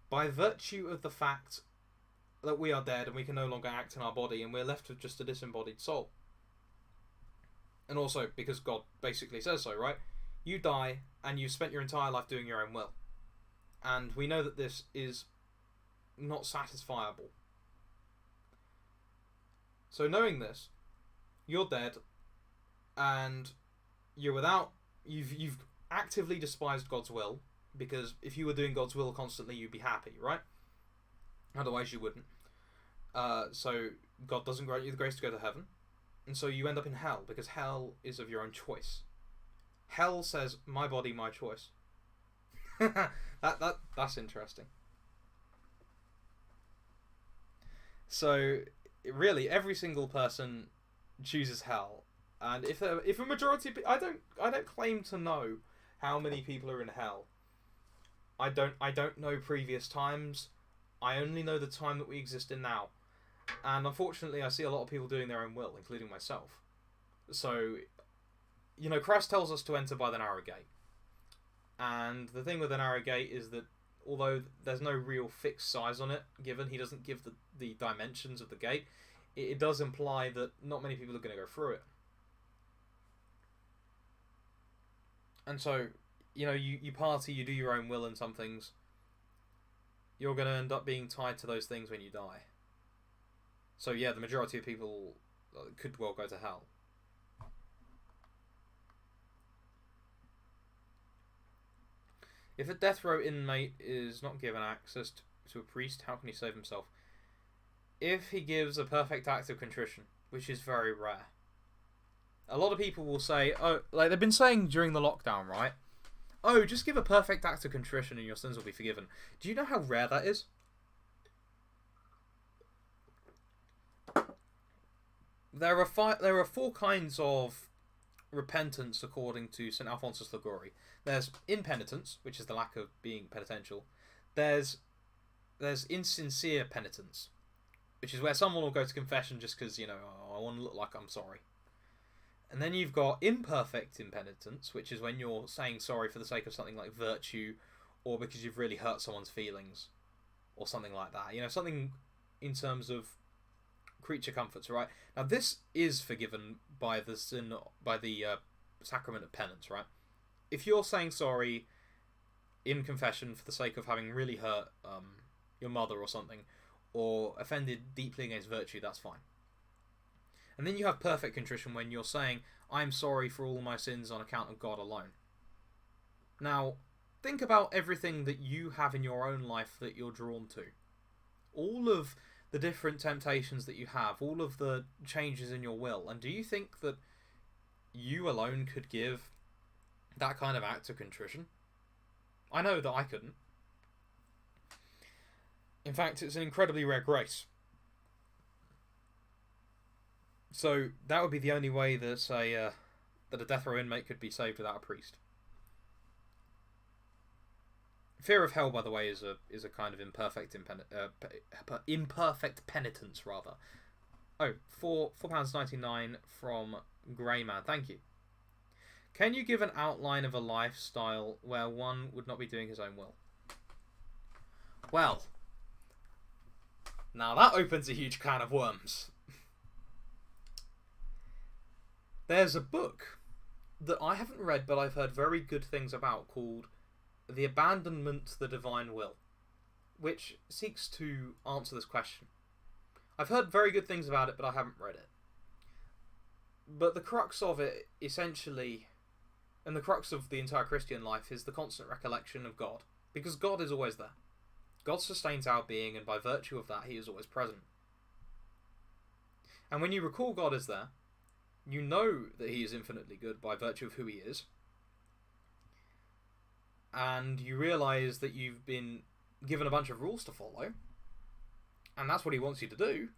by virtue of the fact that we are dead and we can no longer act in our body and we're left with just a disembodied soul. And also because God basically says so, right? You die and you've spent your entire life doing your own will. And we know that this is not satisfiable. So knowing this, you're dead and you've actively despised God's will, because if you were doing God's will constantly, you'd be happy, right? Otherwise you wouldn't. So God doesn't grant you the grace to go to heaven, and so you end up in hell, because hell is of your own choice. Hell says, my body, my choice. That's interesting. So really, every single person chooses hell, and if a majority, I don't claim to know how many people are in hell. I don't know previous times. I only know the time that we exist in now. And unfortunately, I see a lot of people doing their own will, including myself. So, Christ tells us to enter by the narrow gate. And the thing with the narrow gate is that although there's no real fixed size on it, given he doesn't give the dimensions of the gate, it does imply that not many people are going to go through it. And so, you party, you do your own will in some things, you're going to end up being tied to those things when you die. So yeah, the majority of people could well go to hell. If a death row inmate is not given access to a priest, how can he save himself? If he gives a perfect act of contrition, which is very rare. A lot of people will say, oh, like they've been saying during the lockdown, right? Oh, just give a perfect act of contrition and your sins will be forgiven. Do you know how rare that is? There are four kinds of repentance according to St. Alphonsus Liguori. There's impenitence, which is the lack of being penitential. There's insincere penitence, which is where someone will go to confession just because, I want to look like I'm sorry. And then you've got imperfect impenitence, which is when you're saying sorry for the sake of something like virtue, or because you've really hurt someone's feelings, or something like that. Something in terms of creature comforts, right? Now this is forgiven by the sacrament of penance, right? If you're saying sorry in confession for the sake of having really hurt your mother or something, or offended deeply against virtue, that's fine. And then you have perfect contrition when you're saying, I'm sorry for all my sins on account of God alone. Now, think about everything that you have in your own life that you're drawn to. All of the different temptations that you have, all of the changes in your will. And do you think that you alone could give that kind of act of contrition. I know that I couldn't. In fact, it's an incredibly rare grace. So that would be the only way that a death row inmate could be saved without a priest. Fear of hell, by the way, is a kind of imperfect penitence, rather. Oh, £4.99 from Greyman. Thank you. Can you give an outline of a lifestyle where one would not be doing his own will? Well, now that opens a huge can of worms. There's a book that I haven't read, but I've heard very good things about, called The Abandonment to the Divine Will, which seeks to answer this question. I've heard very good things about it, but I haven't read it. But the crux of it, essentially, and the crux of the entire Christian life, is the constant recollection of God. Because God is always there. God sustains our being, and by virtue of that, he is always present. And when you recall God is there, you know that he is infinitely good by virtue of who he is. And you realise that you've been given a bunch of rules to follow, and that's what he wants you to do.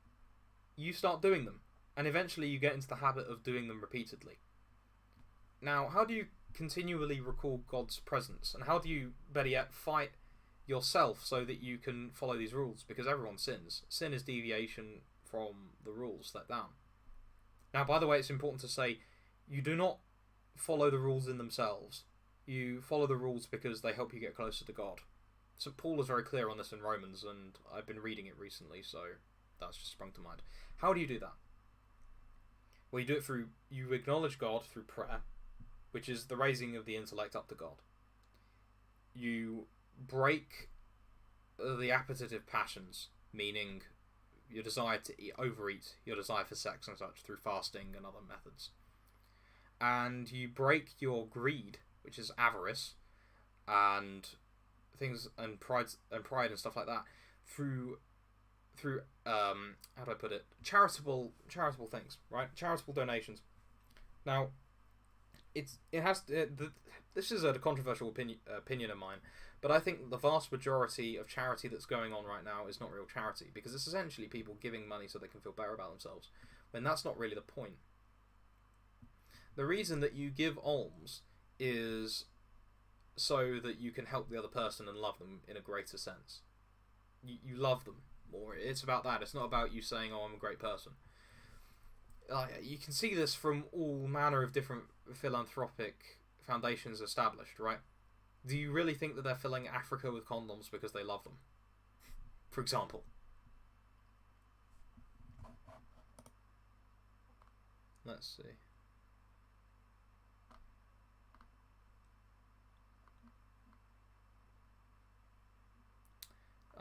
You start doing them, and eventually you get into the habit of doing them repeatedly. Now, how do you continually recall God's presence? And how do you, better yet, fight yourself so that you can follow these rules? Because everyone sins. Sin is deviation from the rules let down. Now, by the way, it's important to say, you do not follow the rules in themselves. You follow the rules because they help you get closer to God. St. Paul is very clear on this in Romans, and I've been reading it recently, so that's just sprung to mind. How do you do that? Well, you do it through, you acknowledge God through prayer, which is the raising of the intellect up to God. You break the appetitive passions, meaning your desire to overeat, your desire for sex and such, through fasting and other methods. And you break your greed, which is avarice, and things, and pride and stuff like that, through how do I put it? Charitable things, right? Charitable donations. Now, this is a controversial opinion of mine, but I think the vast majority of charity that's going on right now is not real charity, because it's essentially people giving money so they can feel better about themselves, when that's not really the point. The reason that you give alms is so that you can help the other person and love them in a greater sense. You love them more. It's about that. It's not about you saying, oh, I'm a great person. You can see this from all manner of different philanthropic foundations established, right? Do you really think that they're filling Africa with condoms because they love them? For example. Let's see.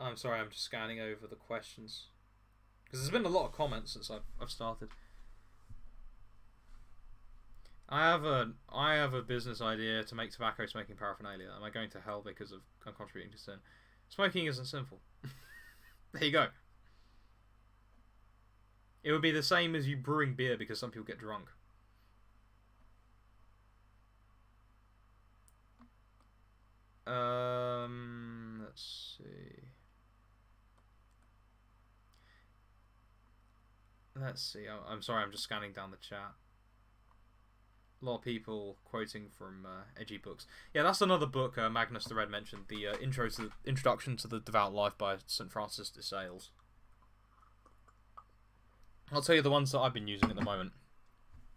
I'm sorry, I'm just scanning over the questions, because there's been a lot of comments since I've started. I have a business idea to make tobacco smoking paraphernalia. Am I going to hell because I'm contributing to sin? Smoking isn't sinful. There you go. It would be the same as you brewing beer because some people get drunk. Let's see. I'm sorry, I'm just scanning down the chat. A lot of people quoting from edgy books. Yeah, that's another book Magnus the Red mentioned, the Introduction to the Devout Life by St. Francis de Sales. I'll tell you the ones that I've been using at the moment.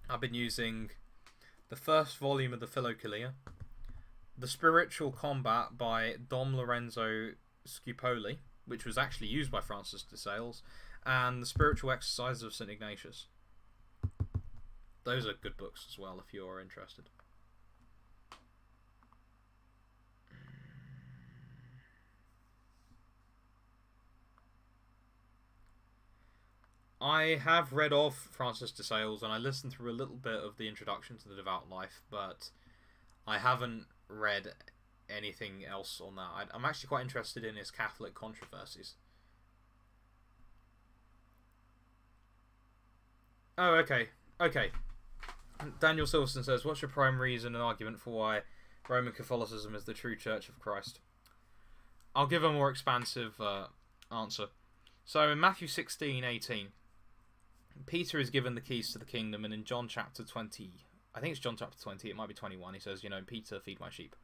I've been using the first volume of the Philokalia, The Spiritual Combat by Dom Lorenzo Scupoli, which was actually used by Francis de Sales, and The Spiritual Exercises of St. Ignatius. Those are good books as well if you're interested. I have read of Francis de Sales, and I listened through a little bit of the Introduction to the Devout Life, but I haven't read anything else on that. I'm actually quite interested in his Catholic controversies. Oh, okay. Daniel Silverson says, what's your prime reason and argument for why Roman Catholicism is the true Church of Christ? I'll give a more expansive answer. So in Matthew 16:18, Peter is given the keys to the kingdom, and in John chapter 20, I think it's John chapter 20, it might be 21, he says, Peter, feed my sheep.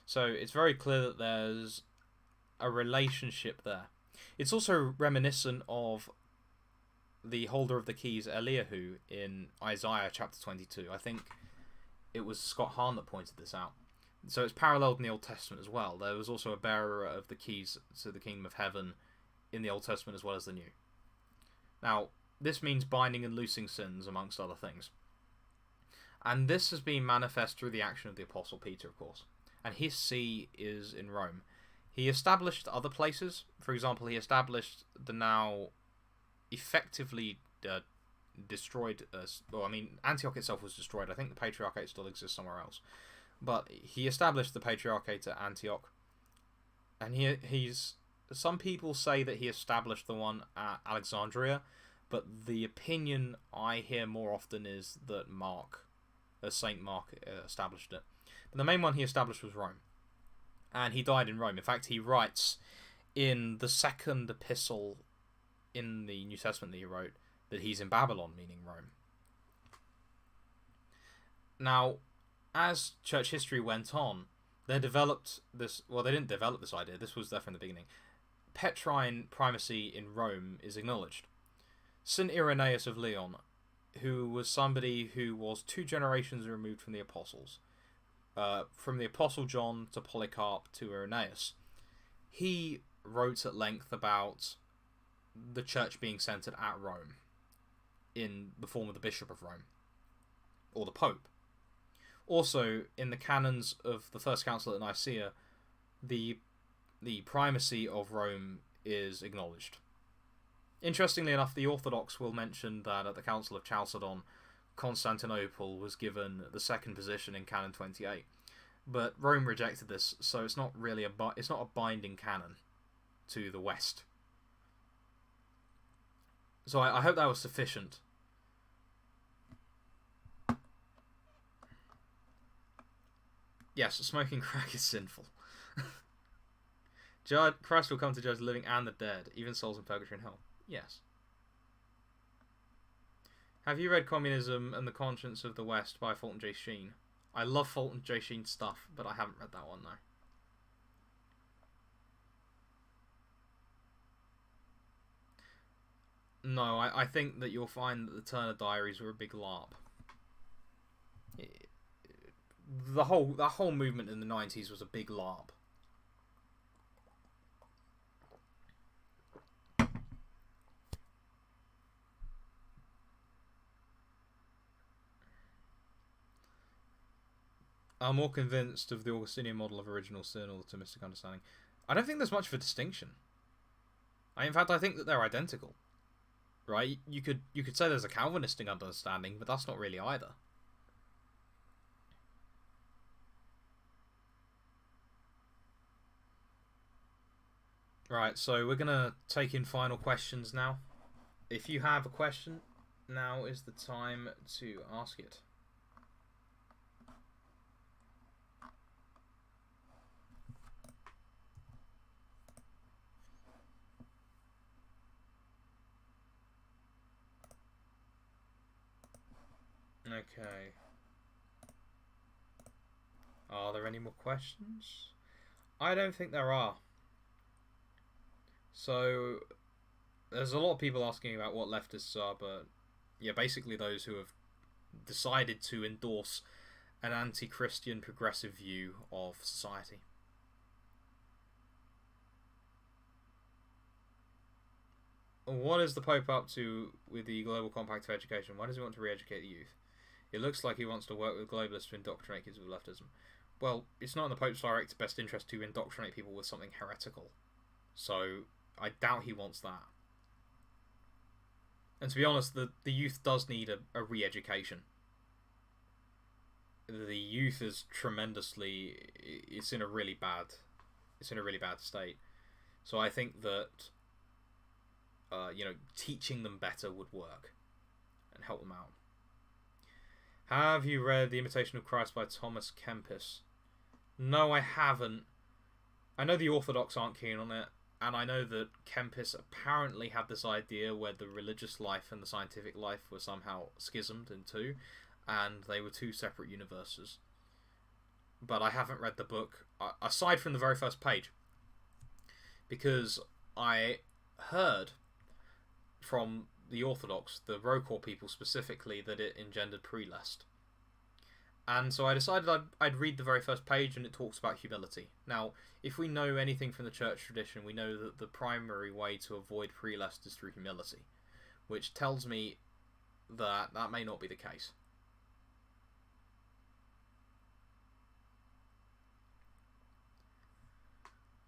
So it's very clear that there's a relationship there. It's also reminiscent of the holder of the keys, Eliyahu, in Isaiah chapter 22. I think it was Scott Hahn that pointed this out. So it's paralleled in the Old Testament as well. There was also a bearer of the keys to the kingdom of heaven in the Old Testament as well as the New. Now, this means binding and loosing sins, amongst other things. And this has been manifest through the action of the Apostle Peter, of course. And his see is in Rome. He established other places. For example, he established the now effectively destroyed... Antioch itself was destroyed. I think the Patriarchate still exists somewhere else. But he established the Patriarchate at Antioch. And he's... Some people say that he established the one at Alexandria, but the opinion I hear more often is that Saint Mark established it. But the main one he established was Rome. And he died in Rome. In fact, he writes in the second epistle in the New Testament that he wrote that he's in Babylon, meaning Rome. Now, as church history went on, they developed this... Well, they didn't develop this idea. This was there from the beginning. Petrine primacy in Rome is acknowledged. St. Irenaeus of Lyon, who was somebody who was 2 generations removed from the apostles, from the Apostle John to Polycarp to Irenaeus, he wrote at length about the church being centered at Rome in the form of the Bishop of Rome, or the Pope. Also, in the canons of the First Council at Nicaea, the primacy of Rome is acknowledged. Interestingly enough, the Orthodox will mention that at the Council of Chalcedon, Constantinople was given the second position in Canon 28, but Rome rejected this, so it's not really it's not a binding canon to the West. So I hope that was sufficient. Yes, smoking crack is sinful. Christ will come to judge the living and the dead, even souls in purgatory and hell. Yes. Have you read Communism and the Conscience of the West by Fulton J. Sheen? I love Fulton J. Sheen's stuff, but I haven't read that one, though. No, I think that you'll find that the Turner Diaries were a big LARP. The whole movement in the 90s was a big LARP. I'm more convinced of the Augustinian model of original sin or the Thomistic understanding. I don't think there's much of a distinction. In fact, I think that they're identical. Right? You could say there's a Calvinistic understanding, but that's not really either. Right, so we're going to take in final questions now. If you have a question, now is the time to ask it. Okay. Are there any more questions? I don't think there are. So, there's a lot of people asking about what leftists are, but yeah, basically those who have decided to endorse an anti-Christian progressive view of society. What is the Pope up to with the Global Compact for Education? Why does he want to re-educate the youth? It looks like he wants to work with globalists to indoctrinate kids with leftism. Well, it's not in the Pope's direct best interest to indoctrinate people with something heretical. So, I doubt he wants that. And to be honest, the youth does need a re-education. The youth is tremendously... It's in a really bad state. So I think that, teaching them better would work and help them out. Have you read The Imitation of Christ by Thomas Kempis? No, I haven't. I know the Orthodox aren't keen on it, and I know that Kempis apparently had this idea where the religious life and the scientific life were somehow schismed in two, and they were two separate universes. But I haven't read the book, aside from the very first page, because I heard from the Orthodox, the Rokor people specifically, that it engendered Prelest. And so I decided I'd read the very first page, and it talks about humility. Now, if we know anything from the church tradition, we know that the primary way to avoid Prelest is through humility, which tells me that that may not be the case.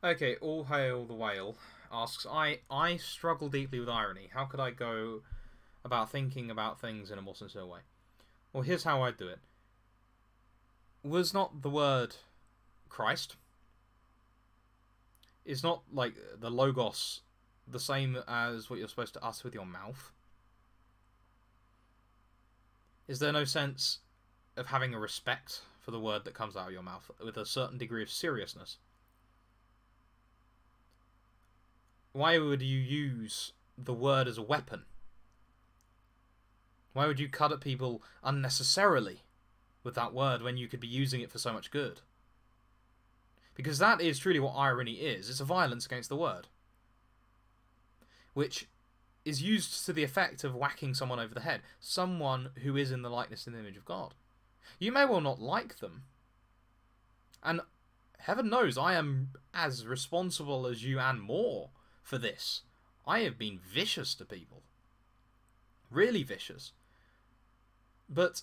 Okay, All Hail the Whale asks, I struggle deeply with irony. How could I go about thinking about things in a more sincere way? Well, here's how I do it. Was not the word Christ? Is not, like, the Logos the same as what you're supposed to utter with your mouth? Is there no sense of having a respect for the word that comes out of your mouth with a certain degree of seriousness? Why would you use the word as a weapon? Why would you cut at people unnecessarily with that word when you could be using it for so much good? Because that is truly what irony is. It's a violence against the word, which is used to the effect of whacking someone over the head. Someone who is in the likeness and image of God. You may well not like them, and heaven knows I am as responsible as you and more for this. I have been vicious to people. Really vicious. But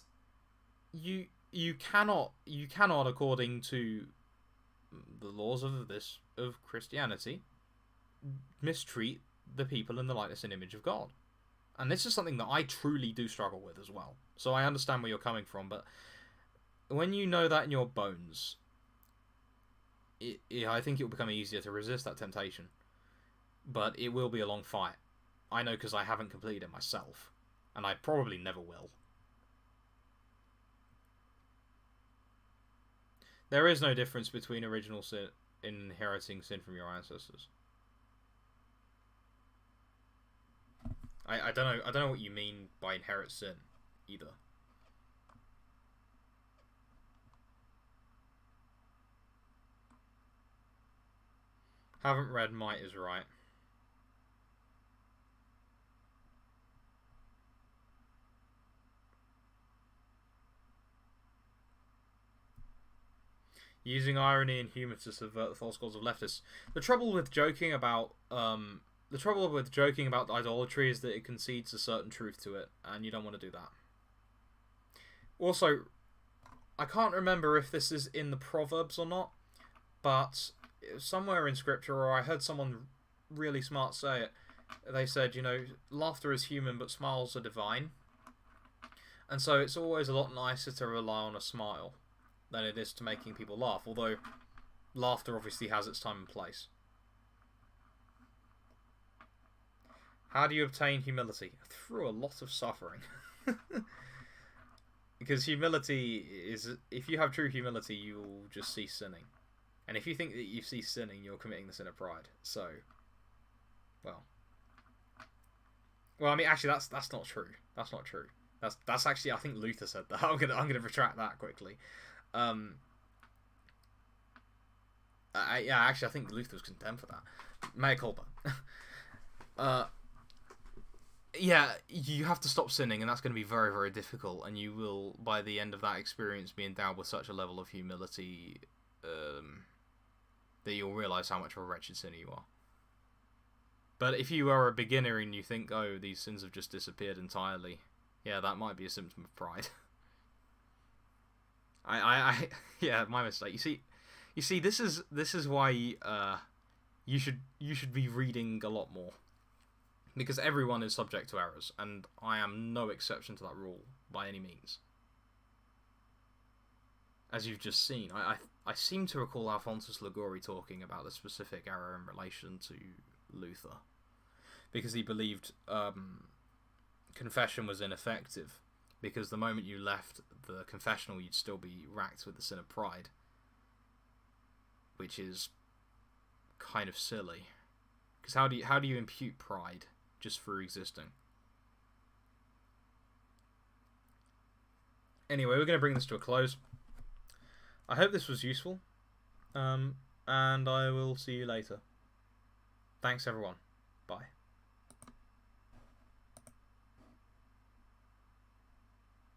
you cannot, according to the laws of Christianity, mistreat the people in the likeness and image of God. And this is something that I truly do struggle with as well. So I understand where you're coming from, but when you know that in your bones, I think it will become easier to resist that temptation. But it will be a long fight. I know, because I haven't completed it myself. And I probably never will. There is no difference between original sin and inheriting sin from your ancestors. I don't know what you mean by inherit sin either. Haven't read Might is Right. Using irony and humour to subvert the false goals of leftists. The trouble with joking about idolatry is that it concedes a certain truth to it, and you don't want to do that. Also, I can't remember if this is in the Proverbs or not, but somewhere in Scripture, or I heard someone really smart say it, they said, laughter is human, but smiles are divine. And so it's always a lot nicer to rely on a smile than it is to making people laugh, although laughter obviously has its time and place. How do you obtain humility? Through a lot of suffering. Because humility is, if you have true humility, you will just cease sinning. And if you think that you cease sinning, you're committing the sin of pride. So, well, I mean, actually, that's not true. That's not true. That's actually, I think Luther said that. I'm gonna retract that quickly. Actually, I think Luther was condemned for that. Mea culpa. Yeah, you have to stop sinning, and that's going to be very, very difficult, and you will, by the end of that experience, be endowed with such a level of humility that you'll realise how much of a wretched sinner you are. But if you are a beginner and you think, oh, these sins have just disappeared entirely, yeah, that might be a symptom of pride. Yeah, my mistake. You see, this is why you should be reading a lot more, because everyone is subject to errors, and I am no exception to that rule by any means. As you've just seen, I seem to recall Alphonsus Liguori talking about the specific error in relation to Luther, because he believed confession was ineffective because the moment you left the confessional, you'd still be racked with the sin of pride, which is kind of silly. Because how do you impute pride just through existing? Anyway, we're going to bring this to a close. I hope this was useful, and I will see you later. Thanks, everyone. Bye.